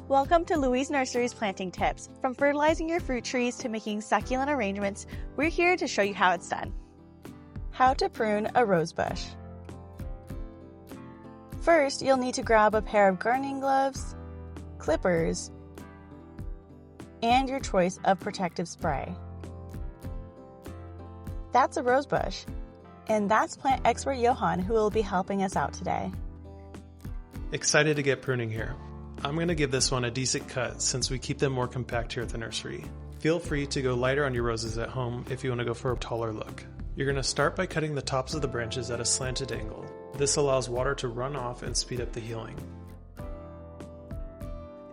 Welcome to Louie's Nursery's planting tips. From fertilizing your fruit trees to making succulent arrangements, we're here to show you how it's done. How to prune a rose bush. First, you'll need to grab a pair of gardening gloves, clippers, and your choice of protective spray. That's a rose bush, and that's plant expert Johan who will be helping us out today. Excited to get pruning here. I'm going to give this one a decent cut since we keep them more compact here at the nursery. Feel free to go lighter on your roses at home if you want to go for a taller look. You're going to start by cutting the tops of the branches at a slanted angle. This allows water to run off and speed up the healing.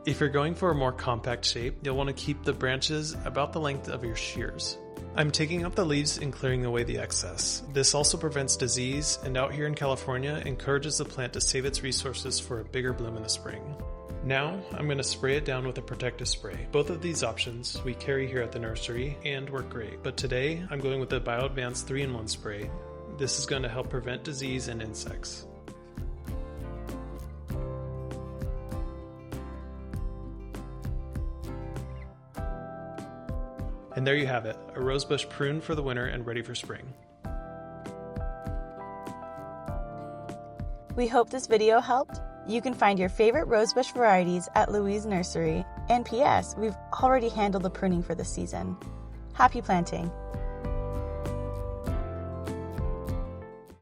If you're going for a more compact shape, you'll want to keep the branches about the length of your shears. I'm taking out the leaves and clearing away the excess. This also prevents disease, and out here in California, encourages the plant to save its resources for a bigger bloom in the spring. Now, I'm going to spray it down with a protective spray. Both of these options we carry here at the nursery and work great, but today I'm going with the BioAdvance 3-in-1 spray. This is going to help prevent disease and insects. And there you have it, a rosebush pruned for the winter and ready for spring. We hope this video helped. You can find your favorite rosebush varieties at Louie's Nursery. And P.S. we've already handled the pruning for this season. Happy planting!